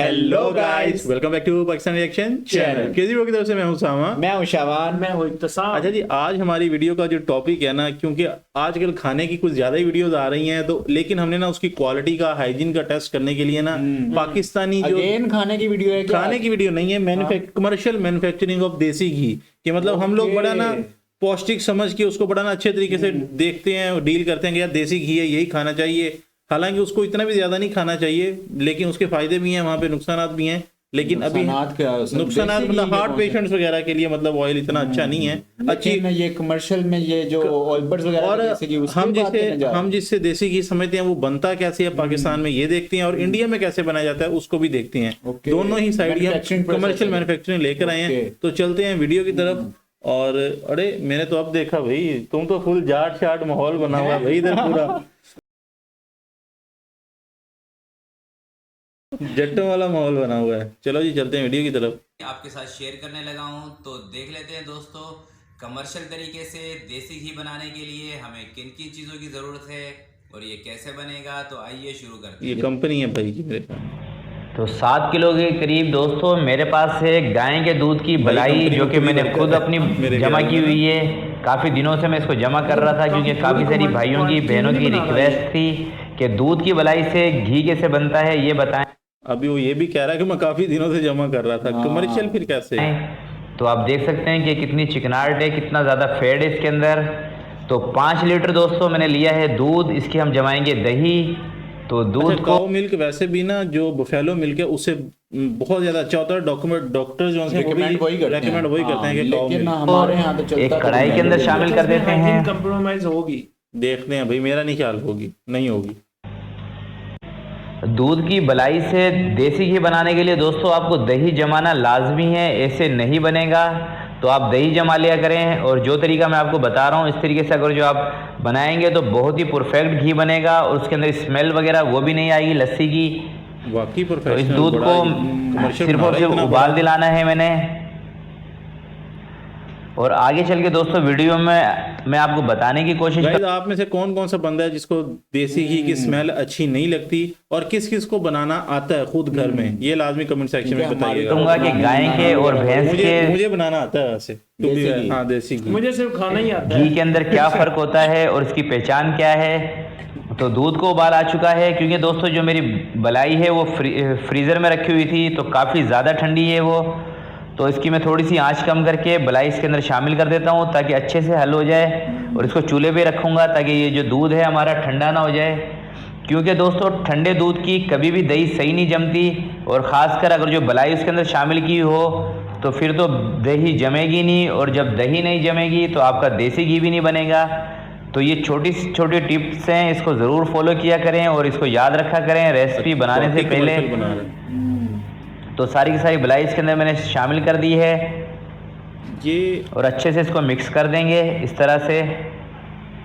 Hello guys, welcome back to Pakistan reaction channel. KG bro की तरफ से मैं हूं सामा। मैं हूं शाबान। मैं हूं इत्तसाम। अच्छा जी, आज हमारी वीडियो का जो टॉपिक है ना, क्योंकि आजकल खाने की कुछ ज्यादा ही वीडियोस आ रही हैं, तो लेकिन हमने ना उसकी क्वालिटी का, हाइजीन का टेस्ट करने के लिए ना पाकिस्तानी जो अगेन खाने की वीडियो है क्या? खाने की वीडियो नहीं है, कमर्शियल मैन्युफैक्चरिंग ऑफ देसी घी कि मतलब हम लोग बड़ा ना पौष्टिक समझ के उसको बड़ा ना अच्छे तरीके से देखते हैं, डील करते हैं कि यार देसी घी है, यही खाना चाहिए। हालांकि उसको इतना भी ज्यादा नहीं खाना चाहिए, लेकिन उसके फायदे भी हैं, वहां पे नुकसान भी हैं। लेकिन अभी नुकसान मतलब हार्ट पेशेंट्स वगैरह के लिए मतलब ऑयल इतना अच्छा नहीं है। अच्छी ये कमर्शियल में ये जो ऑयल्बर्ट्स वगैरह और जैसे कि उसकी हम बात करने जा रहे हैं। हम जिससे देसी घी समझते हैं वो बनता कैसे है पाकिस्तान में, ये देखते हैं, और इंडिया में कैसे बनाया जाता है उसको भी देखते हैं। दोनों ही साइड कमर्शियल मैन्युफैक्चरिंग लेकर आए हैं। तो चलते हैं वीडियो की तरफ। और अरे मैंने तो अब देखा भाई, तुम तो फुल जाट शाट माहौल बना हुआ है भाई इधर पूरा जट्टों वाला माहौल बना हुआ है। चलो जी चलते हैं वीडियो की तरफ। आपके साथ शेयर करने लगा हूं, तो देख लेते हैं दोस्तों कमर्शियल तरीके से देसी घी बनाने के लिए हमें किन किन चीज़ों की ज़रूरत है और ये कैसे बनेगा। तो आइए शुरू करते हैं। ये कंपनी है भाई की मेरे पास। तो 7 किलो के करीब दोस्तों मेरे पास है गाय के दूध की बलाई, जो कि मैंने खुद अपनी जमा की हुई है। काफ़ी दिनों से मैं इसको जमा कर रहा था, क्योंकि काफ़ी सारी भाइयों की बहनों की रिक्वेस्ट थी कि दूध की बलाई से घी कैसे बनता है ये बताएं। अभी वो ये भी कह रहा है कि मैं काफी दिनों से जमा कर रहा था। कमर्शियल फिर कैसे? तो आप देख सकते हैं कि कितनी चिकनाहट है, कितना ज़्यादा फैट है इसके अंदर। तो 5 लीटर दोस्तों मैंने लिया है दूध, इसकी हम जमाएंगे दही। तो दूध अच्छा, काऊ मिल्क वैसे भी ना जो बफेलो मिल्क है उससे बहुत ज्यादा अच्छा होता है। डॉक्टर जो है रेकमेंड वही करते हैं कि काऊ लेकिन मिल्क। हमारे यहाँ तो चलता एक कढ़ाई के अंदर शामिल कर देते हैं। कंप्रोमाइज होगी, देखते हैं भाई, मेरा नहीं ख्याल होगी, नहीं होगी। दूध की बलाई से देसी घी बनाने के लिए दोस्तों आपको दही जमाना लाजमी है, ऐसे नहीं बनेगा। तो आप दही जमा लिया करें, और जो तरीका मैं आपको बता रहा हूँ इस तरीके से अगर जो आप बनाएंगे तो बहुत ही परफेक्ट घी बनेगा, और उसके अंदर स्मेल वगैरह वो भी नहीं आएगी लस्सी की। वाकई तो इस प्रोफेशनल। दूध को सिर्फ और सिर्फ उबाल दिलाना है मैंने। और आगे चल के दोस्तों वीडियो में मैं आपको बताने की कोशिश आप में से कौन कौन सा बंदा है जिसको देसी घी की स्मेल अच्छी नहीं लगती, और किस किस को बनाना आता है खुद घर में, ये लाजमी कमेंट सेक्शन में बताइएगा। कि गाय के और भैंस के मुझे बनाना आता है वैसे। हाँ, देसी घी मुझे सिर्फ खाना ही आता है। घी के अंदर क्या फ़र्क होता है और इसकी पहचान क्या है। तो दूध को उबाल आ चुका है, क्योंकि दोस्तों जो मेरी बलाई है वो फ्रीज़र में रखी हुई थी, तो काफ़ी ज़्यादा ठंडी है वो। तो इसकी मैं थोड़ी सी आंच कम करके बलाई इसके अंदर शामिल कर देता हूँ, ताकि अच्छे से हल हो जाए। और इसको चूल्हे पे रखूँगा ताकि ये जो दूध है हमारा ठंडा ना हो जाए, क्योंकि दोस्तों ठंडे दूध की कभी भी दही सही नहीं जमती। और ख़ासकर अगर जो बलाई उसके अंदर शामिल की हो तो फिर तो दही जमेगी नहीं, और जब दही नहीं जमेगी तो आपका देसी घी भी नहीं बनेगा। तो ये छोटी छोटी टिप्स हैं, इसको ज़रूर फॉलो किया करें और इसको याद रखा करें रेसिपी बनाने से पहले। तो सारी की सारी बलाई इसके अंदर मैंने शामिल कर दी है ये, और अच्छे से इसको मिक्स कर देंगे इस तरह से।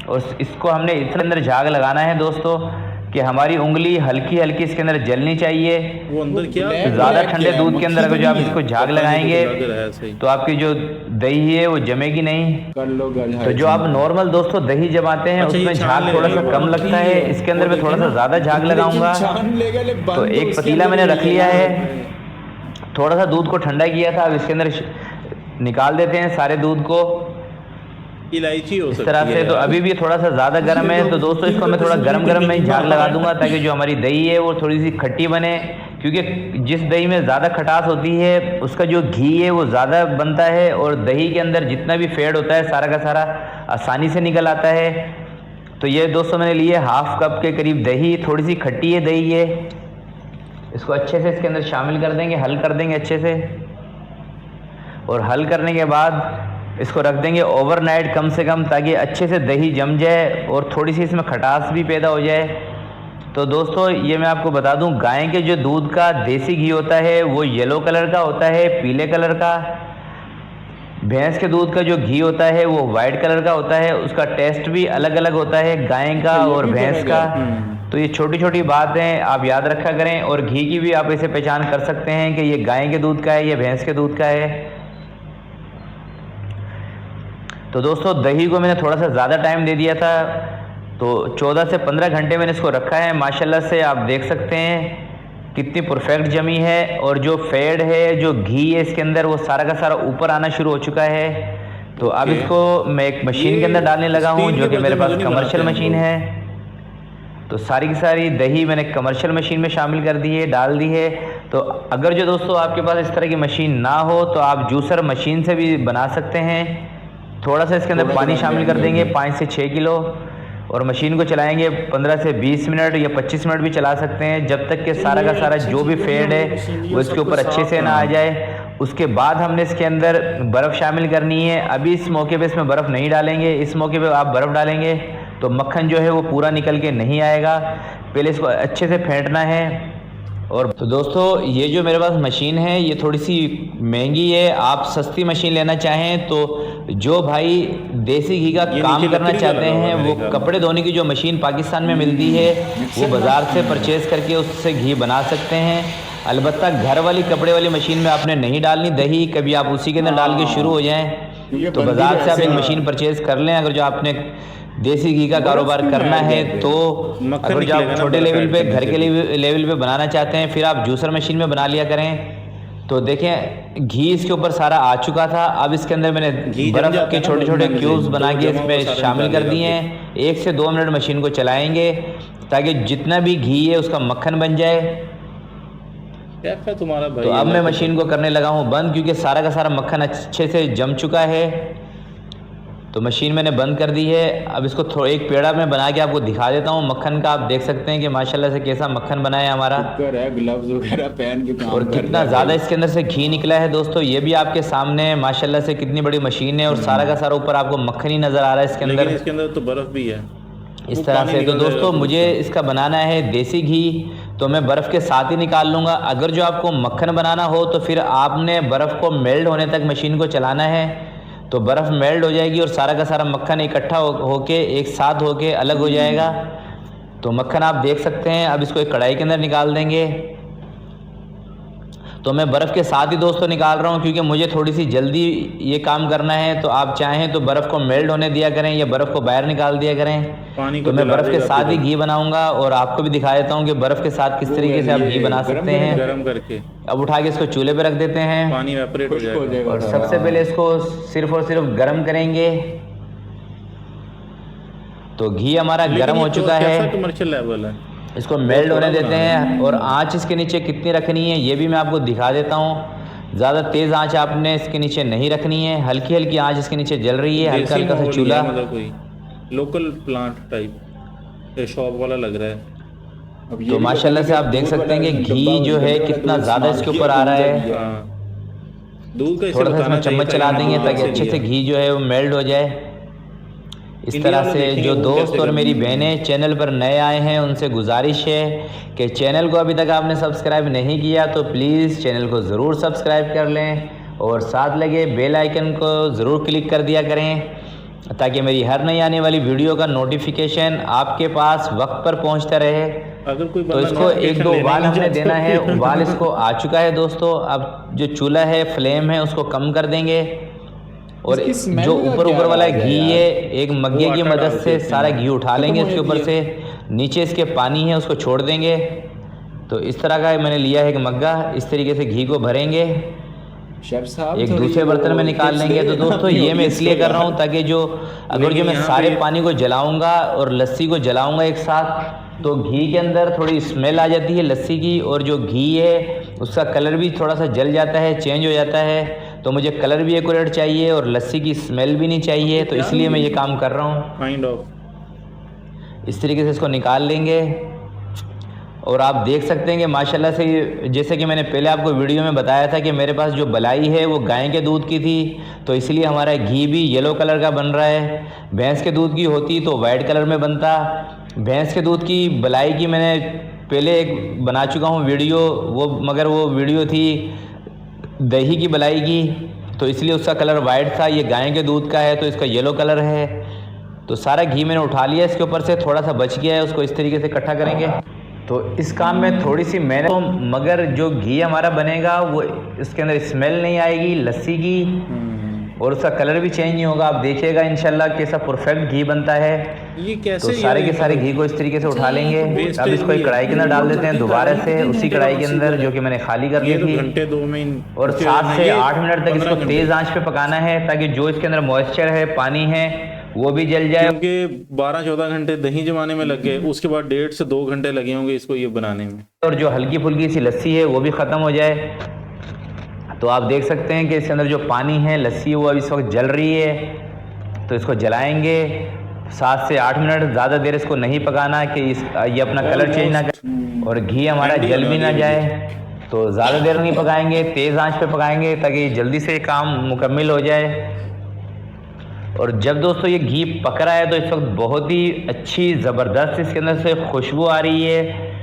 और इसको हमने इसके अंदर झाग लगाना है दोस्तों, कि हमारी उंगली हल्की हल्की इसके अंदर जलनी चाहिए। वो अंदर क्या ज़्यादा ठंडे दूध के अंदर अगर जो आप इसको झाग लगाएंगे तो आपकी जो दही है वो जमेगी नहीं। तो जो आप नॉर्मल दोस्तों दही जमाते हैं उसमें झाग थोड़ा सा कम लगता है, इसके अंदर मैं थोड़ा सा ज़्यादा झाग लगाऊंगा। तो एक पतीला मैंने रख लिया है, थोड़ा सा दूध को ठंडा किया था, अब इसके अंदर निकाल देते हैं सारे दूध को इलायची हो इस तरह से। तो अभी भी थोड़ा सा ज़्यादा गर्म है, तो दोस्तों इसको मैं थोड़ा गरम में ही झाग लगा दूंगा, ताकि जो हमारी दही है वो थोड़ी सी खट्टी बने। क्योंकि जिस दही में ज़्यादा खटास होती है उसका जो घी है वो ज़्यादा बनता है, और दही के अंदर जितना भी फैट होता है सारा का सारा आसानी से निकल आता है। तो ये दोस्तों मैंने लिए हाफ कप के करीब दही, थोड़ी सी खट्टी है दही ये। इसको अच्छे से इसके अंदर शामिल कर देंगे, हल कर देंगे अच्छे से। और हल करने के बाद इसको रख देंगे ओवरनाइट कम से कम, ताकि अच्छे से दही जम जाए और थोड़ी सी इसमें खटास भी पैदा हो जाए। तो दोस्तों ये मैं आपको बता दूं, गाय के जो दूध का देसी घी होता है वो येलो कलर का होता है, पीले कलर का। भैंस के दूध का जो घी होता है वो वाइट कलर का होता है, उसका टेस्ट भी अलग अलग होता है गाय का और भैंस का। तो ये छोटी छोटी बातें आप याद रखा करें। और घी की भी आप इसे पहचान कर सकते हैं कि ये गाय के दूध का है, ये भैंस के दूध का है। तो दोस्तों दही को मैंने थोड़ा सा ज़्यादा टाइम दे दिया था, तो 14 से 15 घंटे मैंने इसको रखा है। माशाल्लाह से आप देख सकते हैं कितनी परफेक्ट जमी है, और जो फेड है, जो घी है इसके अंदर, वो सारा का सारा ऊपर आना शुरू हो चुका है। तो अब इसको मैं एक मशीन के अंदर डालने लगा हूँ, जो कि मेरे पास कमर्शियल मशीन है। तो सारी की सारी दही मैंने कमर्शियल मशीन में शामिल कर दी है, डाल दी है। तो अगर जो दोस्तों आपके पास इस तरह की मशीन ना हो तो आप जूसर मशीन से भी बना सकते हैं। थोड़ा सा इसके अंदर पानी शामिल कर देंगे 5 से 6 किलो, और मशीन को चलाएंगे 15 से 20 मिनट या 25 मिनट भी चला सकते हैं, जब तक कि सारा का सारा जो भी फेड है वो इसके ऊपर अच्छे से ना आ जाए। उसके बाद हमने इसके अंदर बर्फ़ शामिल करनी है। अभी इस मौके पे इसमें बर्फ़ नहीं डालेंगे, इस मौके पे आप बर्फ़ डालेंगे तो मक्खन जो है वो पूरा निकल के नहीं आएगा। पहले इसको अच्छे से फेंटना है। और तो दोस्तों ये जो मेरे पास मशीन है ये थोड़ी सी महंगी है। आप सस्ती मशीन लेना चाहें तो जो भाई देसी घी का काम करना चाहते हैं वो कपड़े धोने की जो मशीन पाकिस्तान में मिलती है वो बाज़ार से परचेज़ करके उससे घी बना सकते हैं। अलबत्ता घर वाली कपड़े वाली मशीन में आपने नहीं डालनी दही, कभी आप उसी के अंदर डाल के शुरू हो जाएं तो बाज़ार से आप एक मशीन परचेज़ कर लें। अगर जो आपने देसी घी का कारोबार करना है तो अगर जो आप छोटे लेवल पे घर के लेवल पे बनाना चाहते हैं फिर आप जूसर मशीन में बना लिया करें। तो देखें घी इसके ऊपर सारा आ चुका था। अब इसके अंदर मैंने बर्फ़ के छोटे छोटे क्यूब्स बना के इसमें शामिल कर दिए हैं। 1 से 2 मिनट मशीन को चलाएंगे ताकि जितना भी घी है उसका मक्खन बन जाए। तुम्हारा भाई तो अब मैं मशीन को करने लगा हूँ बंद, क्योंकि सारा का सारा मक्खन अच्छे से जम चुका है। तो मशीन मैंने बंद कर दी है। अब इसको एक पेड़ा में बना के आपको दिखा देता हूँ मक्खन का। आप देख सकते हैं कि माशाल्लाह से कैसा मक्खन बना है हमारा, ग्लव्स वगैरह पहन के काम और कितना ज़्यादा इसके अंदर से घी निकला है। दोस्तों ये भी आपके सामने माशाल्लाह से कितनी बड़ी मशीन है और सारा का सारा ऊपर आपको मक्खन ही नज़र आ रहा है इसके अंदर। इसके अंदर तो बर्फ़ भी है इस तरह से। तो दोस्तों मुझे इसका बनाना है देसी घी, तो मैं बर्फ़ के साथ ही निकाल लूँगा। अगर जो आपको मक्खन बनाना हो तो फिर आपने बर्फ़ को मेल्ट होने तक मशीन को चलाना है, तो बर्फ़ मेल्ट हो जाएगी और सारा का सारा मक्खन इकट्ठा होके एक साथ होके अलग हो जाएगा। तो मक्खन आप देख सकते हैं। अब इसको एक कढ़ाई के अंदर निकाल देंगे। तो मैं बर्फ़ के साथ ही दोस्तों निकाल रहा हूँ क्योंकि मुझे थोड़ी सी जल्दी ये काम करना है। तो आप चाहें तो बर्फ़ को मेल्ट होने दिया करें या बर्फ़ को बाहर निकाल दिया करें। तो मैं बर्फ़ के साथ ही घी बनाऊंगा और आपको भी दिखा देता हूँ कि बर्फ़ के साथ किस तरीके से आप घी बना सकते हैं। गर्म करके अब उठा के इसको चूल्हे पे रख देते हैं, पानी एवापोरेट हो जाएगा। और सबसे पहले इसको सिर्फ और सिर्फ गर्म करेंगे। तो घी हमारा गर्म हो चुका है। कमर्शियल लेवल है, इसको मेल्ट होने देते हैं। और आंच इसके नीचे कितनी रखनी है ये भी मैं आपको दिखा देता हूँ। ज़्यादा तेज़ आंच आपने इसके नीचे नहीं रखनी है, हल्की हल्की आंच इसके नीचे जल रही है, हल्का हल्का सा चूल्हा। मतलब कोई लोकल प्लांट टाइप शॉप वाला लग रहा है। तो माशाल्लाह से आप देख सकते हैं कि घी जो है कितना ज़्यादा इसके ऊपर आ रहा है। दूध का थोड़ा सा इसमें चम्मच चला देंगे ताकि अच्छे से घी जो है वो मेल्ट हो जाए। इस तरह से जो दोस्त और मेरी बहनें चैनल पर नए आए हैं उनसे गुजारिश है कि चैनल को अभी तक आपने सब्सक्राइब नहीं किया तो प्लीज़ चैनल को ज़रूर सब्सक्राइब कर लें और साथ लगे बेल आइकन को ज़रूर क्लिक कर दिया करें ताकि मेरी हर नई आने वाली वीडियो का नोटिफिकेशन आपके पास वक्त पर पहुंचता रहे। अगर कोई तो इसको 1-2 उबाल हमने देना है। उबाल इसको आ चुका है दोस्तों। अब जो चूल्हा है, फ्लेम है, उसको कम कर देंगे और जो ऊपर वाला घी है एक मग्गे की मदद से सारा घी उठा लेंगे इसके ऊपर से। नीचे इसके पानी है उसको छोड़ देंगे। तो इस तरह का मैंने लिया है एक मग्गा, इस तरीके से घी को भरेंगे, एक दूसरे बर्तन में निकाल लेंगे। तो दोस्तों ये मैं इसलिए कर रहा हूँ ताकि जो अगर जो मैं सारे पानी को जलाऊंगा और लस्सी को जलाऊंगा एक साथ तो घी के अंदर थोड़ी स्मेल आ जाती है लस्सी की, और जो घी है उसका कलर भी थोड़ा सा जल जाता है, चेंज हो जाता है। तो मुझे कलर भी एक्यूरेट चाहिए और लस्सी की स्मेल भी नहीं चाहिए, तो इसलिए मैं ये काम कर रहा हूँ। काइंड ऑफ इस तरीके से इसको निकाल लेंगे। और आप देख सकते हैं कि माशाल्लाह से जैसे कि मैंने पहले आपको वीडियो में बताया था कि मेरे पास जो बलाई है वो गाय के दूध की थी, तो इसलिए हमारा घी भी येलो कलर का बन रहा है। भैंस के दूध की होती तो वाइट कलर में बनता। भैंस के दूध की बलाई की मैंने पहले एक बना चुका हूँ वीडियो, मगर वो वीडियो थी दही की बलाई की, तो इसलिए उसका कलर वाइट था। ये गाय के दूध का है तो इसका येलो कलर है। तो सारा घी मैंने उठा लिया, इसके ऊपर से थोड़ा सा बच गया है, उसको इस तरीके से इकट्ठा करेंगे। तो इस काम में थोड़ी सी मेहनत तो, मगर जो घी हमारा बनेगा वो इसके अंदर स्मेल नहीं आएगी लस्सी की। और उसका कलर भी चेंज नहीं होगा। आप देखिएगा इंशाल्लाह कैसा परफेक्ट घी बनता है। ये कैसे तो सारे के सारे घी को इस तरीके से उठा लेंगे। अब इसको एक कढ़ाई के अंदर डाल देते हैं दोबारा से, उसी कढ़ाई के अंदर जो कि मैंने खाली कर ली थी। घंटे 2 में और 7 से 8 मिनट तक इसको तेज आंच पे पकाना है ताकि जो इसके अंदर मॉइस्चर है, पानी है, वो भी जल जाए। क्योंकि 12-14 घंटे दही जमाने में लग गए, उसके बाद 1.5 से 2 घंटे लगे होंगे इसको ये बनाने में। और जो हल्की फुल्की सी लस्सी है वो भी ख़त्म हो जाए। तो आप देख सकते हैं कि इसके अंदर जो पानी है, लस्सी है, वो अभी इस वक्त जल रही है। तो इसको जलाएंगे 7 से 8 मिनट, ज़्यादा देर इसको नहीं पकाना कि ये अपना कलर चेंज ना करे और घी हमारा जल भी ना जाए। तो ज़्यादा देर नहीं पकाएंगे, तेज़ आंच पे पकाएंगे ताकि जल्दी से काम मुकम्मल हो जाए। और जब दोस्तों ये घी पक रहा है तो इस वक्त बहुत ही अच्छी ज़बरदस्त इसके अंदर से खुशबू आ रही है।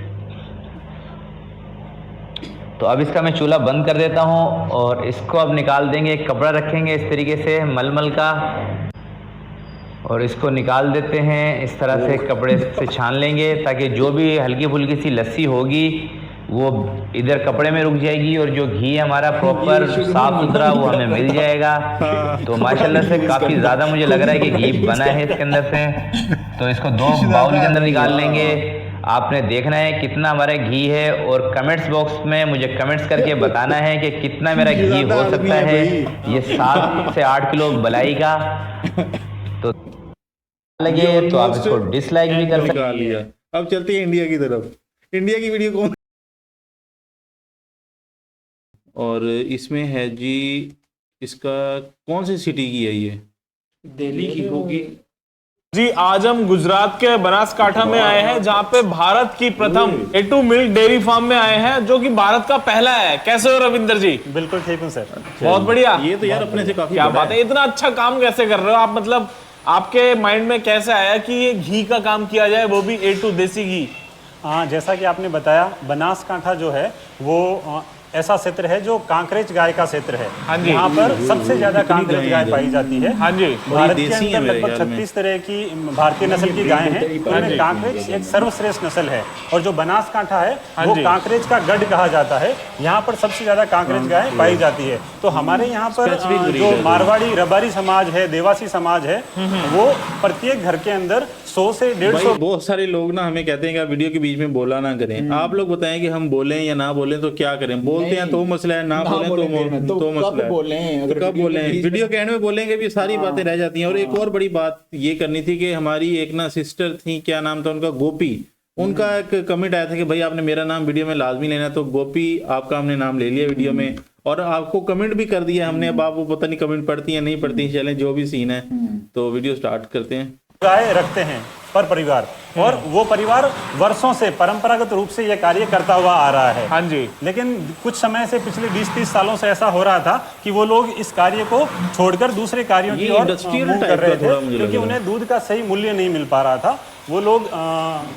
तो अब इसका मैं चूल्हा बंद कर देता हूँ और इसको अब निकाल देंगे। एक कपड़ा रखेंगे इस तरीके से मलमल का और इसको निकाल देते हैं। इस तरह से कपड़े से छान लेंगे ताकि जो भी हल्की फुल्की सी लस्सी होगी वो इधर कपड़े में रुक जाएगी और जो घी हमारा प्रॉपर साफ सुथरा वो हमें मिल जाएगा। तो माशाल्लाह से काफ़ी ज़्यादा मुझे लग रहा है कि घी बना है इसके अंदर से। तो इसको 2 बाउल के अंदर निकाल लेंगे। आपने देखना है कितना हमारा घी है और कमेंट्स बॉक्स में मुझे कमेंट्स करके बताना है कि कितना मेरा घी हो सकता है ये 7 से 8 किलो मलाई का। तो लगे तो आप इसको डिसलाइक भी कर सकते हैं। अब चलते हैं इंडिया की तरफ। इंडिया की वीडियो कौन, और इसमें है जी, इसका कौन सी सिटी की है ये? दिल्ली की होगी जी। आज हम गुजरात के बनासकांठा में आए हैं जहाँ पे भारत की प्रथम A2 मिल्क डेयरी फार्म में आए हैं जो कि भारत का पहला है। कैसे हो रविंदर जी? बिल्कुल ठीक हूँ सर। बहुत बढ़िया। ये तो यार अपने से काफी क्या बात है, इतना अच्छा काम कैसे कर रहे हो आप? मतलब आपके माइंड में कैसे आया कि ये घी का काम किया जाए, वो भी A2 देसी घी? हाँ, जैसा कि आपने बताया, बनासकांठा जो है वो ऐसा क्षेत्र है जो कांकरेज गाय का क्षेत्र है। हाँ जी। यहाँ पर सबसे ज्यादा कांकरेज गाय पाई जाती है। हाँ जी। भारत के अंदर लगभग 36 तरह की भारतीय नस्ल की गायें हैं। उनमें कांकरेज एक सर्वश्रेष्ठ नस्ल है और जो बनासकांठा है वो कांकरेज का गढ़ कहा जाता है। यहाँ पर सबसे ज्यादा कांकरेज गाय पाई जाती है। तो हमारे यहाँ पर जो मारवाड़ी रबारी समाज है, देवासी समाज है, वो प्रत्येक घर के अंदर 100 से 150। बहुत सारे लोग ना हमें कहते हैं कि आप वीडियो के बीच में बोला ना करें। आप लोग बताएं कि हम बोलें या ना बोलें तो क्या करें? बोलते हैं तो मसला है, ना बोलें तो मसला है। तो कब बोलें? वीडियो के एंड में बोलेंगे भी सारी बातें रह जाती हैं। और एक और बड़ी बात ये करनी थी कि हमारी एक ना सिस्टर थी, क्या नाम था उनका, गोपी। उनका एक कमेंट आया था कि भाई आपने मेरा नाम वीडियो में लाजमी लेना। तो गोपी आपका हमने नाम ले लिया वीडियो में और आपको कमेंट भी कर दिया हमने। अब आप वो पता नहीं कमेंट पढ़ती है नहीं पढ़ती, चलें जो भी सीन है। तो वीडियो स्टार्ट करते हैं। गाय रखते हैं पर परिवार, और वो परिवार वर्षों से परंपरागत रूप से ये कार्य करता हुआ आ रहा है। हाँ जी। लेकिन कुछ समय से पिछले 20-30 सालों से ऐसा हो रहा था कि वो लोग इस कार्य को छोड़कर दूसरे कार्यों की ओर मूव कर रहे थे क्योंकि उन्हें दूध का सही मूल्य नहीं मिल पा रहा था। वो लोग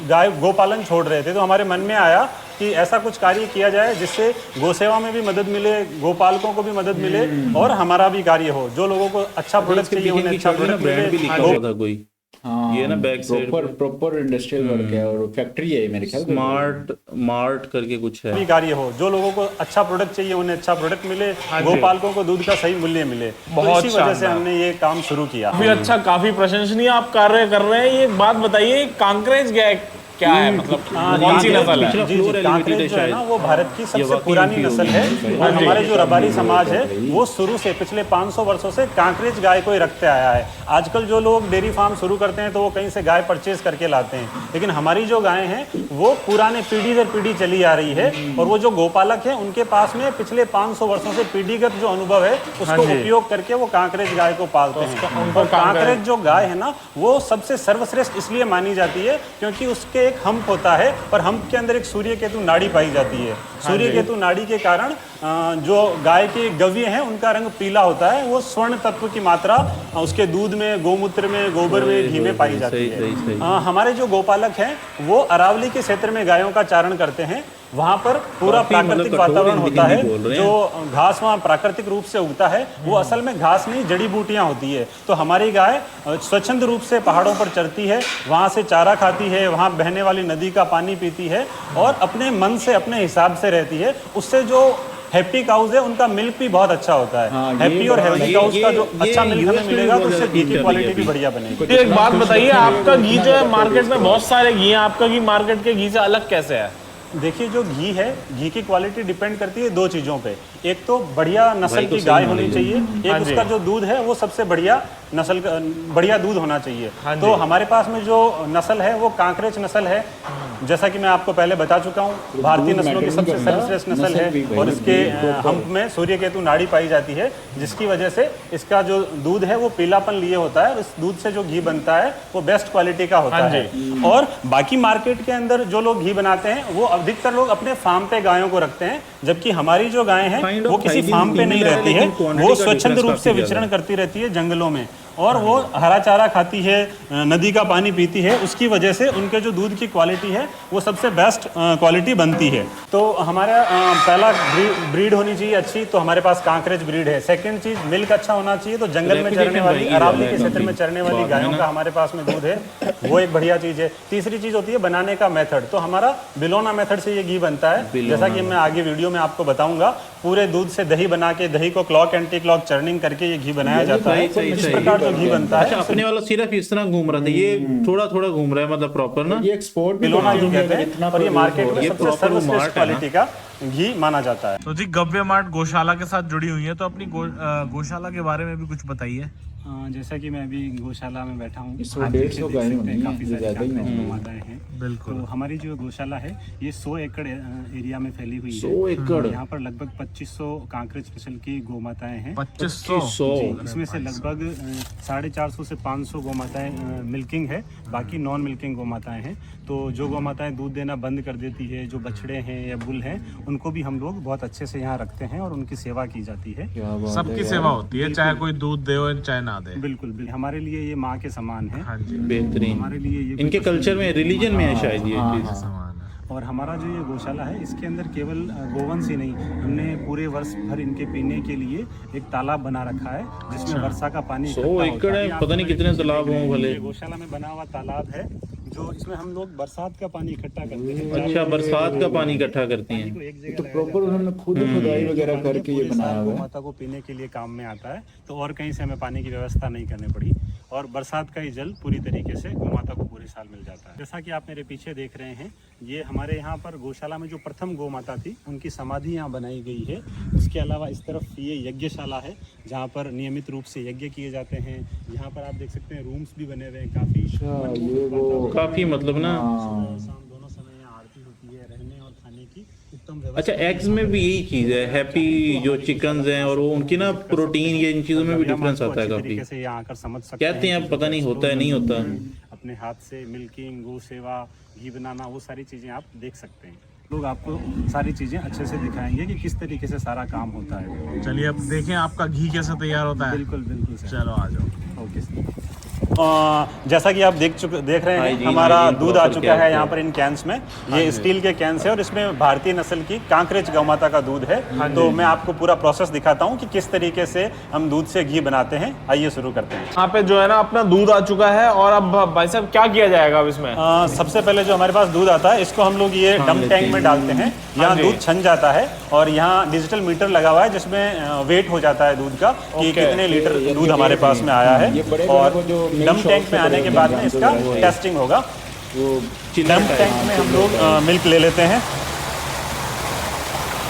गाय गोपालन छोड़ रहे थे। तो हमारे मन में आया कि ऐसा कुछ कार्य किया जाए जिससे गोसेवा में भी मदद मिले, गोपालकों को भी मदद मिले और हमारा भी कार्य हो। जो लोगों को अच्छा प्रोडक्ट चाहिए उन्हें अच्छा प्रोडक्ट मिले। हाँ, ये ना back side proper industrial work है और फैक्ट्री है मेरे ख्याल। स्मार्ट मार्ट करके कुछ है। भी कार्य हो, जो लोगों को अच्छा प्रोडक्ट चाहिए उन्हें अच्छा प्रोडक्ट मिले, गोपालकों को दूध का सही मूल्य मिले। तो इसी वजह से हमने ये काम शुरू किया। काफी अच्छा, काफी प्रशंसनीय आप कार्य कर रहे हैं। ये एक बात बताइए, कांकरेज गाय क्या है, मतलब कौन सी नस्ल है? जी, कांकरेज जो है ना वो भारत की सबसे पुरानी नस्ल है और हमारे जो रबारी समाज है वो शुरू से पिछले 500 वर्षों से कांकरेज गाय को ही रखते आया है। आजकल जो लोग डेयरी फार्म शुरू करते हैं तो वो कहीं से गाय परचेज करके लाते हैं, लेकिन हमारी जो गायें हैं वो पुराने पीढ़ी दर पीढ़ी चली आ रही है और वो जो गोपालक है उनके पास में पिछले 500 वर्षों से पीढ़ीगत जो अनुभव है उसको उपयोग करके वो कांकरेज गाय को पालते हैं। और कांकरेज जो गाय है ना वो सबसे सर्वश्रेष्ठ इसलिए मानी जाती है क्योंकि उसके एक हम्प होता है और हम्प के अंदर एक सूर्य केतु नाड़ी पाई जाती है। सूर्य केतु नाड़ी के कारण जो गाय के गव्य हैं उनका रंग पीला होता है। वो स्वर्ण तत्व की मात्रा उसके दूध में, गोमूत्र में, गोबर में, घी में पाई जाती है। हमारे जो गोपालक हैं वो अरावली के क्षेत्र में गायों का चारण करते हैं। वहाँ पर पूरा प्राकृतिक वातावरण होता है। जो घास वहाँ प्राकृतिक रूप से उगता है वो असल में घास नहीं जड़ी बूटियाँ होती है। तो हमारी गाय स्वच्छंद रूप से पहाड़ों पर चरती है, वहाँ से चारा खाती है, वहाँ बहने वाली नदी का पानी पीती है और अपने मन से अपने हिसाब से रहती है। उससे जो हैप्पी काउज है उनका मिल्क भी बहुत अच्छा होता है। हाँ, ये हैप्पी और हेल्दी काउज का जो अच्छा मिल्क हमें मिलेगा तो उससे घी की क्वालिटी भी बढ़िया बनेगी। एक बात बताइए, आपका घी जो है मार्केट में बहुत सारे घी हैं, आपका घी मार्केट के घी से अलग कैसे है? देखिए जो घी है, घी की क्वालिटी डिपेंड करती है दो चीज़ों पे। एक तो बढ़िया नस्ल की गाय होनी चाहिए, एक उसका जो दूध है वो सबसे बढ़िया नस्ल का बढ़िया दूध होना चाहिए। तो हमारे पास में जो नस्ल है वो कांकरेज नस्ल है, जैसा कि मैं आपको पहले बता चुका हूँ, भारतीय नस्लों की सबसे सर्वश्रेष्ठ नस्ल है और इसके हम्प में सूर्यकेतु नाड़ी पाई जाती है, जिसकी वजह से इसका जो दूध है वो पीलापन लिए होता है। इस दूध से जो घी बनता है वो बेस्ट क्वालिटी का होता है। और बाकी मार्केट के अंदर जो लोग घी बनाते हैं वो अधिकतर लोग अपने फार्म पे गायों को रखते हैं, जबकि हमारी जो गायें हैं वो किसी फार्म पे नहीं रहती है, वो स्वच्छंद रूप से विचरण करती रहती है जंगलों में और वो हरा चारा खाती है, नदी का पानी पीती है। उसकी वजह से उनके जो दूध की क्वालिटी है वो सबसे बेस्ट क्वालिटी बनती है। तो हमारा पहला ब्रीड होनी चाहिए अच्छी, तो हमारे पास कांकरेज ब्रीड है। सेकंड चीज मिल्क अच्छा होना चाहिए, तो जंगल में चरने वाली, अरावली के क्षेत्र में चरने वाली गायों का हमारे पास में दूध है, वो एक बढ़िया चीज है। तीसरी चीज होती है बनाने का मेथड, तो हमारा बिलोना मेथड से ये घी बनता है, जैसा कि मैं आगे वीडियो में आपको बताऊंगा। पूरे दूध से दही बना के, दही को क्लॉक एंटी क्लॉक चर्निंग करके ये घी बनाया जाता है। इस प्रकार जो घी बनता है। अच्छा, अपने वाला सिर्फ इस तरह घूम रहा था, ये थोड़ा थोड़ा घूम रहा है, मतलब प्रॉपर ना, ये एक्सपोर्ट बिलोना जो कहते हैं, और ये मार्केट में सबसे सर्वश्रेष्ठ क्वालिटी का घी माना जाता है। तो जी गव्य मार्ट गौशाला के साथ जुड़ी हुई है, तो अपनी गौशाला के बारे में भी कुछ बताइए। जैसा कि मैं अभी गौशाला में बैठा हूँ, 100-150 गायें होंगी, काफी सारी ज़्यादा ही कांकरेज माताएं हैं। बिल्कुल। तो हमारी जो गौशाला है ये 100 एकड़ एरिया में फैली हुई है। 100 एकड़? यहाँ पर लगभग 2500 कांकरेज नस्ल की गौ माताएं हैं। 2500? इसमें से लगभग 450 से 500 गौ माताएं मिल्किंग है, बाकी नॉन मिल्किंग गौ माताएं हैं। तो जो गौ माताएं दूध देना बंद कर देती है, जो बछड़े हैं या बुल हैं, उनको भी हम लोग बहुत अच्छे से यहाँ रखते हैं और उनकी सेवा की जाती है। सबकी सेवा होती है, चाहे कोई दूध दे हो चाहे ना दे। बिल्कुल बिल्कुल, हमारे लिए ये माँ के समान है। हाँ जी, बेहतरीन। हमारे लिए ये इनके कल्चर में, रिलीजन में है शायद ये चीज। समान है। और हमारा जो ये गौशाला है इसके अंदर केवल गोवंश ही नहीं, हमने पूरे वर्ष भर इनके पीने के लिए एक तालाब बना रखा है, जिसमें वर्षा का पानी 100 एकड़ है, पता नहीं कितने तालाब हों भले। गौशाला में बना हुआ तालाब है, जो इसमें हम लोग बरसात का पानी इकट्ठा करते हैं। अच्छा, बरसात का पानी इकट्ठा करती हैं। एक तो प्रॉपर उन्होंने खुद खुदाई वगैरह करके ये बनाया हुआ है। माता को पीने के लिए काम में आता है, तो और कहीं से हमें पानी की व्यवस्था नहीं करनी पड़ी और बरसात का ही जल पूरी तरीके से गौ माता को पूरे साल मिल जाता है। जैसा कि आप मेरे पीछे देख रहे हैं, ये हमारे यहाँ पर गौशाला में जो प्रथम गौ माता थी उनकी समाधि यहाँ बनाई गई है। उसके अलावा इस तरफ ये यज्ञशाला है, जहाँ पर नियमित रूप से यज्ञ किए जाते हैं। यहाँ पर आप देख सकते हैं रूम्स भी बने हुए हैं काफी। ये वो काफी मतलब ना, शाम दोनों समय यहाँ आरती होती है, रहने और खाने की उत्तम व्यवस्था। अच्छा, एग्स में भी यही चीज है, हैप्पी जो चिकन्स हैं और वो उनकी ना प्रोटीन, ये इन चीजों में भी डिफरेंस आता है काफी। तरीके से यहाँ आकर समझ सकते कहते हैं, अब पता नहीं होता है नहीं होता। अपने हाथ से मिल्किंग, गौ सेवा, घी बनाना, वो सारी चीजें आप देख सकते हैं। लोग आपको सारी चीजें अच्छे से दिखाएंगे कि किस तरीके से सारा काम होता है। चलिए अब देखें आपका घी कैसे तैयार होता है। बिल्कुल बिल्कुल सर। चलो आ जाओ। ओके। जैसा कि आप देख रहे हैं, हमारा दूध आ चुका है यहाँ पर इन कैंस में। ये स्टील के कैंस है और इसमें भारतीय नस्ल की कांकरेज गौ माता का दूध है। तो मैं आपको पूरा प्रोसेस दिखाता हूँ कि किस तरीके से हम दूध से घी बनाते हैं। आइए शुरू करते हैं। यहाँ पे जो है ना अपना दूध आ चुका है, और अब भाई साहब क्या किया जाएगा अब इसमें? सबसे पहले जो हमारे पास दूध आता है, इसको हम लोग ये डम टैंक में डालते हैं। यहाँ दूध छन जाता है और यहाँ डिजिटल मीटर लगा हुआ है, जिसमें वेट हो जाता है दूध का कि कितने लीटर दूध हमारे पास में आया है। और डम टैंक में आने के बाद में इसका टेस्टिंग होगा। डम टैंक में हम लोग मिल्क ले लेते हैं,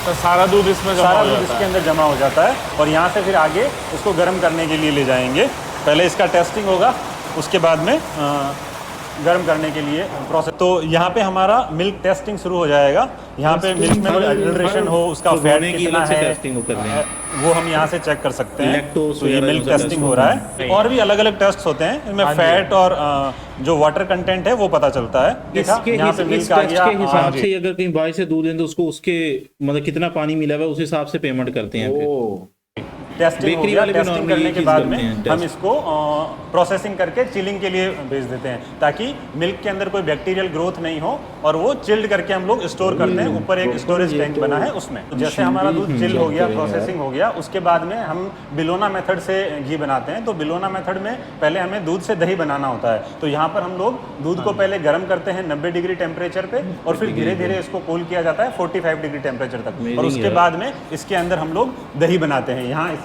तो सारा दूध इसमें सारा दूध इसके अंदर जमा हो जाता है और यहाँ से फिर आगे इसको गर्म करने के लिए ले जाएंगे। पहले इसका टेस्टिंग होगा, उसके बाद में गर्म करने के लिए प्रोसेस। तो यहाँ पे हमारा मिल्क टेस्टिंग शुरू हो जाएगा। यहाँ पे मिल्क में एडल्ट्रेशन हो, उसका फैट कितना है, वो हम यहाँ से चेक कर सकते हैं। तो ये मिल्क टेस्टिंग हो रहा है। और भी अलग अलग टेस्ट होते हैं, इनमें फैट और जो वाटर कंटेंट है वो पता चलता है। देखा यहाँ पे मिल्क आ गया। के हिसाब से अगर कहीं भाई से दूध दें तो उसको उसके मतलब कितना पानी मिला हुआ है उस हिसाब से पेमेंट करते हैं फिर। टेस्टिंग हो Bakery गया, वाले भी टेस्टिंग normally करने ये के चीज़ बाद करते में हैं, हम test। इसको प्रोसेसिंग करके चिलिंग के लिए भेज देते हैं ताकि मिल्क के अंदर कोई बैक्टीरियल ग्रोथ नहीं हो और वो चिल्ड करके हम लोग स्टोर करते हैं। ऊपर एक स्टोरेज टैंक बना है उसमें। तो जैसे हमारा दूध चिल हो गया, प्रोसेसिंग हो गया, उसके बाद में हम बिलोना मेथड से घी बनाते हैं। तो बिलोना मेथड में पहले हमें दूध से दही बनाना होता है। तो यहाँ पर हम लोग दूध को पहले गर्म करते हैं 90 डिग्री टेम्परेचर पे और फिर धीरे धीरे इसको कूल किया जाता है 45 डिग्री टेम्परेचर तक और उसके बाद में इसके अंदर हम लोग दही बनाते हैं। यहाँ इस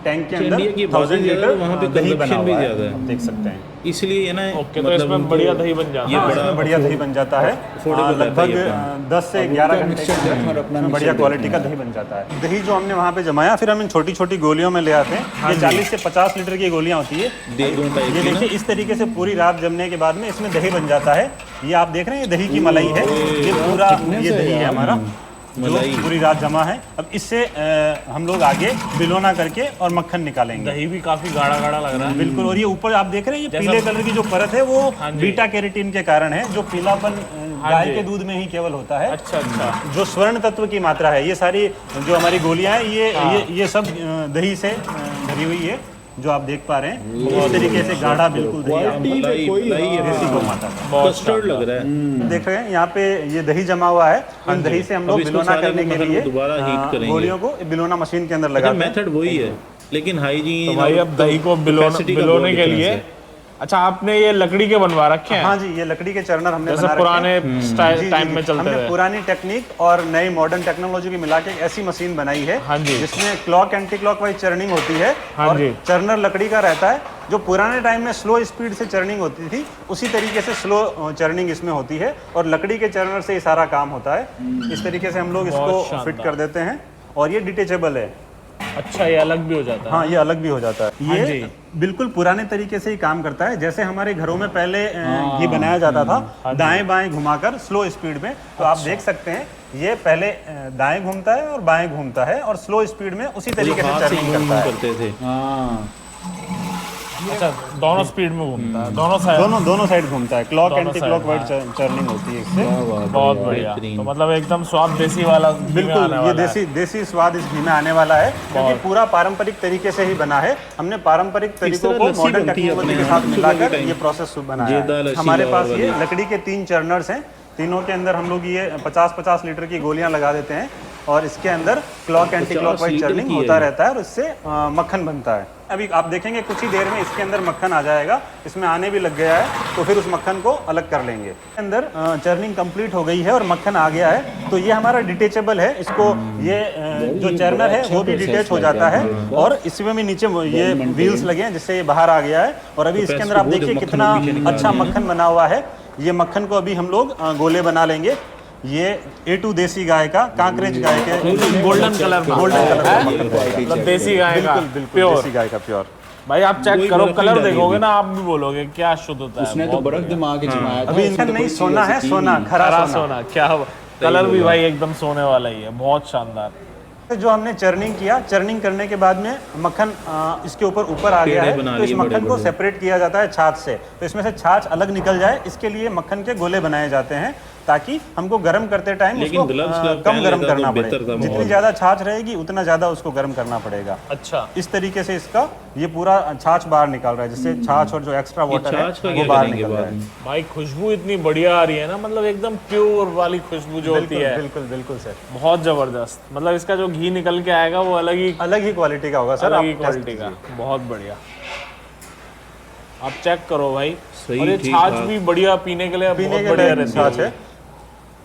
टैंक के अंदर इंडिया की 1000 लीटर वहाँ पे दही बना consumption भी हुआ है, ज़्यादा है। आप देख सकते हैं। इसलिए है ना ओके, तो इसमें बढ़िया दही बन जाता ये है। बड़ा इसमें बढ़िया दही बन जाता है। affordable रहता है लगभग ये अपना। 10 से 11 घंटे मिक्सचर के देखो और अंदर अपना इसमें बढ़िया मिक्सचर क्वालिटी का दही बन जाता है। दही जो हमने वहाँ पे जमाया फिर हम इन छोटी छोटी गोलियों में ले आते हैं। ये 40 से 50 लीटर की गोलियाँ होती है। देगों टाइप ये की ना। देखिए इस तरीके से पूरी रात जमने के बाद में इसमें दही बन जाता है। ये आप देख रहे हैं ये दही की मलाई है। ये पूरा ये दही है हमारा जो मलाई। पूरी रात जमा है। अब इससे हम लोग आगे बिलोना करके और मक्खन निकालेंगे। दही भी काफी गाढ़ा गाढ़ा लग रहा है। बिल्कुल। और ये ऊपर आप देख रहे हैं ये जैसा- पीले कलर की जो परत है वो हाँ जी। बीटा कैरोटीन के कारण है जो पीलापन गाय जी। के दूध में ही केवल होता है। अच्छा अच्छा, जो स्वर्ण तत्व की मात्रा है ये सारी जो हमारी गोलियां हैं ये सब दही से भरी हुई है जो आप देख पा रहे हैं। इस तरीके से गाढ़ा बिल्कुल दही आप मलाई मलाई है देसी गौ माता का। कस्टर्ड लग रहा है। देख रहे हैं यहाँ पे ये दही जमा हुआ है। इन दही से हम अब लोग इसको बिलोना सारे करने के मतलब लिए दोबारा heat करेंगे। गोलियों को बिलोना मशीन के अंदर अच्छा लगाते हैं। मेथड वही है लेकिन हाइजीन तो भाई अब दही को बिलोने के लिए अच्छा आपने ये लकड़ी के बनवा रखे हैं? हाँ जी, ये लकड़ी के चर्नर हमने जैसे बना रखे पुराने हैं। जी, टाइम जी, में जी। चलते हमने थे। पुरानी टेक्निक और नई मॉडर्न टेक्नोलॉजी की मिला के एक ऐसी मशीन बनाई है हाँ जी। जिसमें क्लॉक एंटी क्लॉकवाइज चर्निंग होती है हाँ और जी। चर्नर लकड़ी का रहता है। जो पुराने टाइम में स्लो स्पीड से चर्निंग होती थी उसी तरीके से स्लो चर्निंग इसमें होती है और लकड़ी के चर्नर से ही सारा काम होता है। इस तरीके से हम लोग बहुत इसको शानदार। फिट कर देते हैं और ये डिटेचेबल है। अच्छा, ये अलग भी हो जाता है। हाँ, ये अलग भी हो जाता है। हाँ ये जी। बिल्कुल पुराने तरीके से ही काम करता है जैसे हमारे घरों में पहले ये बनाया जाता था दाएं बाएं घुमाकर स्लो स्पीड में। तो आप देख सकते हैं ये पहले दाएं घूमता है और बाएं घूमता है और स्लो स्पीड में उसी तरीके से हाथ से चर्निंग यूं करता है। करते थे। हाँ अच्छा, दोनों स्पीड में घूमता है, दोनों साइड। दोनों साइड घूमता है। क्लॉक दोनों एंटी साइड, क्लॉकवाइज चर्निंग होती है इससे। बहुत बढ़िया। तो मतलब एकदम स्वाद देसी वाला घी में बिल्कुल आने ये वाला है। देसी स्वाद इस घी में आने वाला है क्योंकि पूरा पारंपरिक तरीके से ही बना है। हमने पारंपरिक तरीकों तरह को लस्सी मॉडर्न बनती है टेक्नोलॉजी अपने के यहाँ साथ सुबह के मिलाकर टाइम। ये प्रोसेस बनाया जेदा है। लस्सी हमारे पास और ये वाली। लकड़ी के 3 चर्नर्स हैं। तीनों के अंदर हम लोग ये 50-50 लीटर की गोलियां लगा देते हैं और इसके अंदर clock anti clockwise litre churning की है होता ये। रहता है और इससे मक्खन बनता है। अभी आप देखेंगे कुछ ही देर में इसके अंदर मक्खन आ जाएगा। इसमें आने भी लग गया है तो फिर उस मक्खन को अलग कर लेंगे। अंदर चर्निंग कंप्लीट हो गई है और मक्खन आ गया है तो ये हमारा डिटेचेबल है। इसको ये जो चर्नर है वो भी डिटेच हो जाता है और इसमें भी नीचे ये व्हील्स लगे हैं जिससे ये बाहर आ गया है। और अभी इसके अंदर आप देखिए कितना अच्छा मक्खन बना हुआ है। ये मक्खन को अभी हम लोग गोले बना लेंगे। ये A2 देसी गाय का कांकरेज गाय के गोल्डन कलर में। का मक्खन रहेगा। मतलब देसी गाय का बिल्कुल बिल्कुल प्योर। देसी गाय का प्योर। भाई आप चेक कोई करो, बर्फ कलर नहीं डाली देखोगे अभी। ना आप भी बोलोगे क्या शुद्ध होता है। उसने तो बहुत बर्फ बढ़िया। दिमाग के जमाया था। अभी इसमें इनका तो नहीं कोई सोना ऐसी है, चीज़ सोना नहीं। खरा हरा सोना। सोना क्या कलर भी भाई एकदम सोने वाला ही है, बहुत शानदार। जो हमने चर्निंग किया, चर्निंग करने के बाद में मक्खन इसके ऊपर आ गया पेड़े है बना तो इस लिए मक्खन को बड़े-बड़े। सेपरेट किया जाता है छाछ से। तो इसमें से छाछ अलग निकल जाए इसके लिए मक्खन के गोले बनाए जाते हैं ताकि हमको गर्म करते टाइम लेकिन उसको gloves कम पहन गर्म लेता करना तो बेहतर पड़ेगा। था जितनी माहौल। ज्यादा छाछ रहेगी उतना ज्यादा उसको गर्म करना पड़ेगा। अच्छा, इस तरीके से इसका ये पूरा छाछ बाहर निकल रहा है जिससे छाछ और जो एक्स्ट्रा वाटर है छाछ का वो क्या बाहर करेंगे निकल रहा बाद है। में? भाई खुशबू इतनी बढ़िया आ रही है ना, मतलब एकदम प्योर वाली खुशबू जो होती बिल्कुल है, बिल्कुल बिल्कुल सर। बहुत जबरदस्त। मतलब इसका जो घी निकल के आएगा वो अलग ही क्वालिटी का होगा सर। अलग आप ही टेस्ट क्वालिटी का, कीजिए। बहुत बढ़िया। आप चेक करो भाई। सही, और ये ठीक छाछ ठाक। भी बढ़िया पीने के लिए पीने बहुत के बढ़िया लिए रहती छाछ है।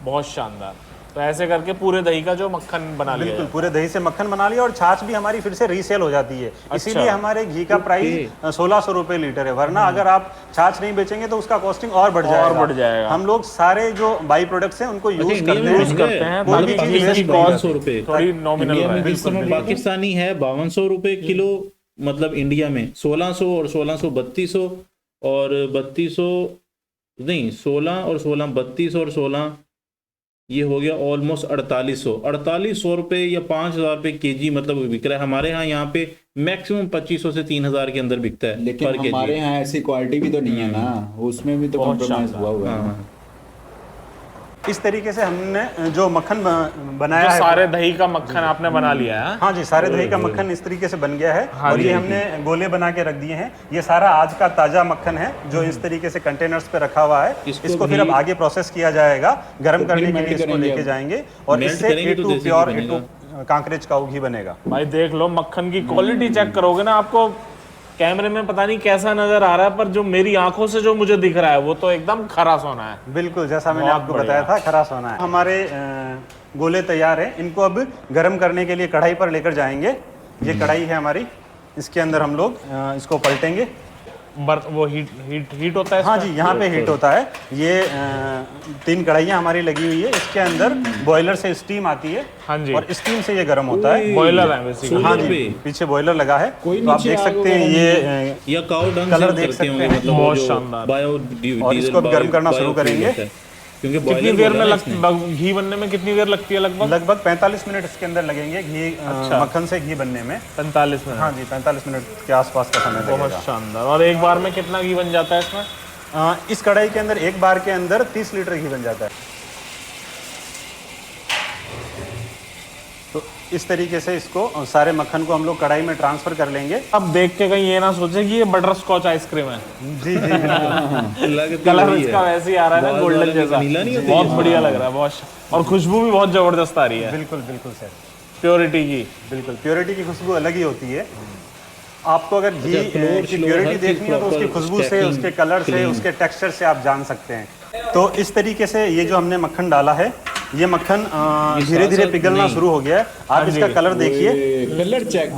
बहुत शानदार। तो ऐसे करके पूरे दही का जो मक्खन बना लिया बिल्कुल जाए। पूरे दही से मक्खन बना लिया और छाछ भी हमारी फिर से रीसेल हो जाती है। इसीलिए हमारे घी का प्राइस 1600 रुपए लीटर है। वरना अगर आप छाछ नहीं बेचेंगे तो उसका कॉस्टिंग और बढ़ जाएगा। हम लोग सारे जो बाई प्रोडक्ट्स हैं उनको यूज इंडिया करते में हैं। यूज करते हैं कोई भी ताकि चीज़ घी की waste नहीं कॉस्ट 500 रुपए। थोड़ी नॉमिनल इंडिया में रहे। जिस समय पाकिस्तानी है 5200 रुपए किलो, मतलब इंडिया में 1600 और 1600 3200 और 3200 नहीं 16 और 16 3200 और 16 ये हो गया ऑलमोस्ट 4800 रुपए या 5000 रुपए केजी मतलब बिक रहा है। हमारे यहाँ पे मैक्सिमम 2500 से 3000 के अंदर बिकता है लेकिन पर केजी। हमारे यहाँ ऐसी क्वालिटी भी तो नहीं है ना, उसमें भी तो बहुत कॉम्प्रोमाइज शानदार। हुआ है। हाँ। इस तरीके से हमने जो मक्खन बनाया जो है, सारे दही का मक्खन आपने बना लिया है। हाँ जी, सारे दही का मक्खन इस तरीके से बन गया है। हाँ और जी। ये हमने गोले बना के रख दिए हैं। ये सारा आज का ताजा मक्खन है जो इस तरीके से कंटेनर्स पे रखा हुआ है। इसको फिर अब आगे प्रोसेस किया जाएगा, गर्म करने के लिए इसको लेके जाएंगे और इससे A2 प्योर A2 कांकरेज काऊ घी बनेगा। भाई देख लो, मक्खन की क्वालिटी चेक करोगे ना, आपको कैमरे में पता नहीं कैसा नजर आ रहा है, पर जो मेरी आंखों से जो मुझे दिख रहा है वो तो एकदम खरा सोना है। बिल्कुल, जैसा मैंने आपको बताया था, खरा सोना है। हमारे गोले तैयार हैं। इनको अब गर्म करने के लिए कढ़ाई पर लेकर जाएंगे। ये कढ़ाई है हमारी, इसके अंदर हम लोग इसको पलटेंगे। वो हीट होता है हाँ इसमें? जी, यहाँ पे हीट होता है। ये 3 कढ़ाइयाँ हमारी लगी हुई है। इसके अंदर बॉयलर से स्टीम आती है। हाँ जी। और स्टीम से ये गर्म होता है। बॉयलर है बेसिकली। हाँ जी, पीछे बॉयलर लगा है। तो आप देख सकते हैं ये या काऊ डंग कलर से देख करते सकते होंगे, हैं। मतलब बहुत वो जो शानदार। और इसको अब गर्म करना शुरू करेंगे। क्योंकि कितनी देर में घी बनने में कितनी देर लगती है लगभग? लगभग 45 मिनट इसके अंदर लगेंगे घी, मक्खन से घी बनने में। 45 मिनट। हाँ जी, 45 मिनट के आसपास का समय बहुत लगेगा। शानदार। और एक बार में कितना घी बन जाता है इसमें? इस कढ़ाई के अंदर एक बार के अंदर 30 लीटर घी बन जाता है। तो इस तरीके से इसको सारे मक्खन को हम लोग कढ़ाई में ट्रांसफर कर लेंगे। अब देख के कहीं ये ना सोचे कि ये बटर स्कॉच आइसक्रीम है। जी जी कलर इसका वैसे ही आ रहा है ना, गोल्डन जैसा। बहुत बढ़िया लग रहा है, बहुत और खुशबू भी बहुत जबरदस्त आ रही है। बिल्कुल बिल्कुल सर, प्योरिटी की। बिल्कुल प्योरिटी की खुशबू अलग ही होती है। आपको अगर घी की प्योरिटी देखनी हो तो उसकी खुशबू से, उसके कलर से, उसके टेक्सचर से आप जान सकते हैं। तो इस तरीके से ये जो हमने मक्खन डाला है, ये मक्खन धीरे धीरे पिघलना शुरू हो गया है। आप इसका कलर देखिए, कलर चेक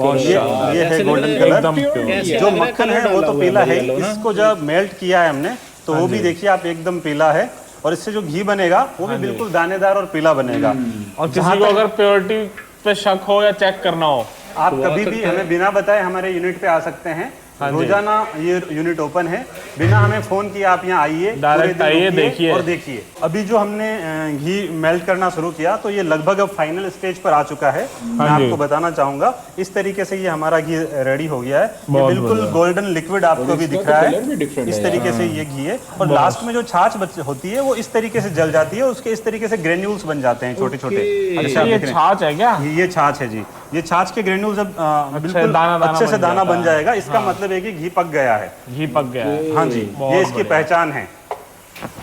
ये है गोल्डन कलर। जो मक्खन है वो तो पीला है। इसको जब मेल्ट किया है हमने तो वो भी देखिए आप एकदम पीला है। और इससे जो घी बनेगा वो भी बिल्कुल दानेदार और पीला बनेगा। और किसी को अगर प्योरिटी पे शक हो या चेक करना हो, आप कभी भी हमें बिना बताए हमारे यूनिट पे आ सकते हैं। रोजाना ये यूनिट ओपन है। बिना हमें फोन किए आप यहाँ आइए, डायरेक्ट आइए, देखिए और देखिए। अभी जो हमने घी मेल्ट करना शुरू किया तो ये लगभग अब फाइनल स्टेज पर आ चुका है। मैं आपको बताना चाहूंगा, इस तरीके से ये हमारा घी रेडी हो गया है। ये बिल्कुल गोल्डन लिक्विड आपको भी दिख रहा है। इस तरीके से ये घी है। और लास्ट में जो छाछ होती है वो इस तरीके से जल जाती है। उसके इस तरीके से ग्रेन्यूल्स बन जाते हैं, छोटे छोटे। ये छाछ है क्या? ये छाछ है जी। ये छाछ के ग्रेन्यूल्स अब बिल्कुल अच्छे से दाना बन जाएगा। इसका मतलब है कि घी पक गया है। घी पक गया है। हाँ जी, ये इसकी पहचान है।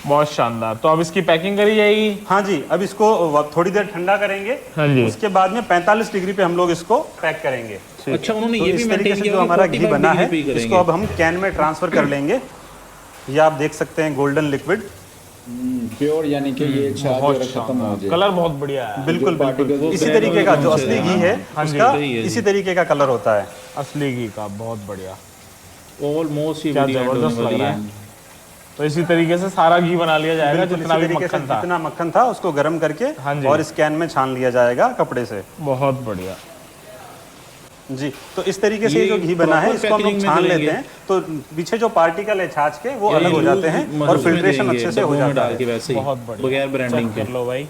बहुत शानदार। तो अब इसकी पैकिंग करी जाएगी? हाँ जी, अब इसको थोड़ी देर ठंडा करेंगे। हाँ जी। उसके बाद में 45 डिग्री पे हम लोग इसको पैक करेंगे। अच्छा, उन्होंने तो ये भी इस तरीके मेंटेन से किया जो कि हमारा घी 45 बना है डिग्री पे ही इसको अब हम कैन में ट्रांसफर कर लेंगे। ये आप देख सकते हैं गोल्डन लिक्विड, प्योर, यानी कि ये छाछ बहुत वगैरह खत्म हो जाए। कलर बहुत बढ़िया है। बिल्कुल बिल्कुल particle इसी तरीके का जो असली घी है उसका इसी तरीके का कलर होता है। असली घी का बहुत बढ़िया, ऑलमोस्ट ही क्या वीडियो एंड जबरदस्त होने लग वाली रहा है। है। तो इसी तरीके से सारा घी बना लिया जाएगा, बिल्कुल जितना इसी भी तरीके से मक्खन था। जितना मक्खन था उसको गर्म करके हाँ जी। और इस कैन में छान लिया जाएगा कपड़े से। बहुत बढ़िया जी। तो इस तरीके से ये जो घी बना है proper इसको हम लोग packaging में छान करेंगे। लेते हैं तो पीछे जो पार्टिकल है छाछ के वो अलग हो जाते हैं और फिल्ट्रेशन अच्छे से हो जाता है। वैसे ही बहुत बढ़िया। बगैर ब्रांडिंग के। कर लो भाई।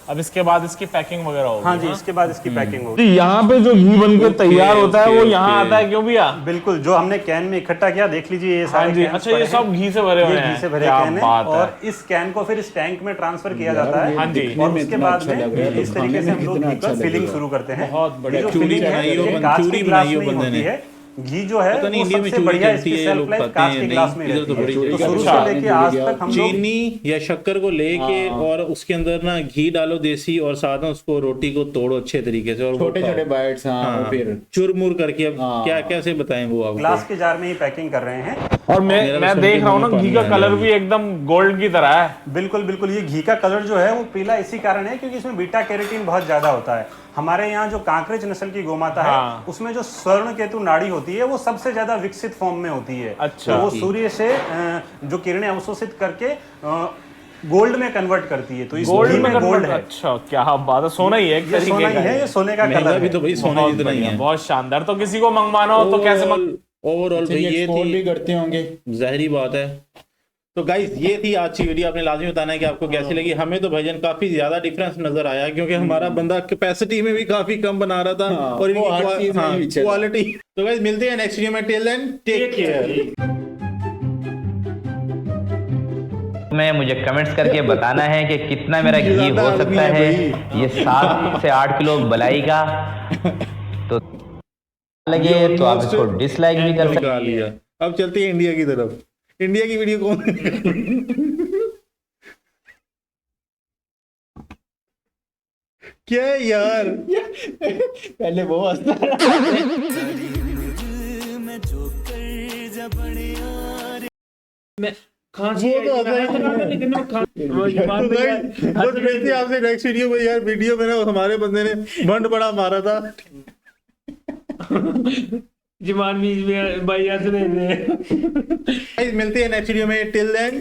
अब इसके बाद इसकी पैकिंग वगैरह होगी। हाँ जी, इसके बाद इसकी पैकिंग होगी। यहाँ पे जो घी बनके तैयार होता है वो यहाँ आता है क्यों भैया? बिल्कुल, जो हमने कैन में इकट्ठा किया देख लीजिए, ये सारे हाँ जी। कैन अच्छा, ये सब घी से भरे हुए ये हैं? घी से भरे क्या कैन है बात है। और इस कैन को फिर इस टैंक में ट्रांसफर किया जाता है। हाँ जी। और उसके बाद में इस तरीके से हम लोग घी का फिलिंग शुरू करते हैं। बहुत बढ़िया। ये जो चूरी फिलिंग है बनाई हो, ये कांच चूरी के गिलास बनाई हो में ही बंदे होती ने। है। घी जो है पता नहीं वो इंडिया में सबसे चूरी बढ़िया चलती इसकी है, सेल्फ लोग लाइफ खाते कांच हैं, के गिलास में नहीं, इधर रहती तो बड़ी है। तो जगह शुरू अच्छा। से लेके आज तक हम लोग चीनी या शक्कर को लेके और उसके अंदर ना घी डालो देसी, और साथ में उसको रोटी को तोड़ो अच्छे तरीके से और छोटे छोटे बाइट्स। हाँ, वो फिर चुरमुर करके। अब क्या कैसे बताएं वो आपको? ग्लास के जार में ही पैकिंग कर रहे हैं। और मैं देख रहा हूँ ना, घी का कलर भी एकदम गोल्ड की तरह है। बिल्कुल बिल्कुल, ये घी का कलर जो है वो पीला इसी कारण है क्योंकि इसमें बीटा कैरोटीन बहुत ज्यादा होता है। हमारे यहाँ जो कांकरेज नस्ल की गोमाता है उसमें जो स्वर्ण केतु नाड़ी होती है वो सबसे ज्यादा विकसित फॉर्म में होती है। अच्छा। तो वो सूर्य से जो किरणें अवशोषित करके गोल्ड में कन्वर्ट करती है। तो इस गोल्ड घी में में गोल्ड है। अच्छा, क्या बात है। सोना ही है एक ये तरीके सोना का। ही है, ये सोने का महंगा कलर भी है। तो भाई सोना बहुत जितना ही बढ़िया, है। बहुत शानदार। तो किसी को मंगवाना हो तो कैसे ओवरऑल भाई ये एक्सपोर्ट भी थी, करते होंगे। जाहिर बात है। तो गाइस ये थी आज की वीडियो। आपने लाजमी बताना है कि आपको कैसी लगी। हमें तो भाईजान काफी ज्यादा डिफरेंस नजर आया क्योंकि हमारा बंदा कैपेसिटी में भी काफी कम बना रहा था और वो हर चीज में पीछे था। क्वालिटी। तो गाइस मिलते हैं नेक्स्ट वीडियो में। Till then take care. में मुझे कमेंट्स करके बताना है कि कितना मेरा घी हो सकता है। ये 7 से 8 किलो मलाई का। तो लगे तो आप इसको डिसलाइक भी कर सकते हैं। अब चलते हैं इंडिया की तरफ। इंडिया की वीडियो कौन क्या है यार? पहले वो हंसता मैं खांसी वो तो आई, मैं हंस रहा था, लेकिन मैं वो ईमान में यार, बस वैसे आपसे नेक्स्ट वीडियो में यार, वीडियो में ना हमारे बंदे ने बंड बड़ा मारा था। जीमान भी भाई हंस रहे थे। मिलते हैं नेक्स्ट वीडियो में। Till then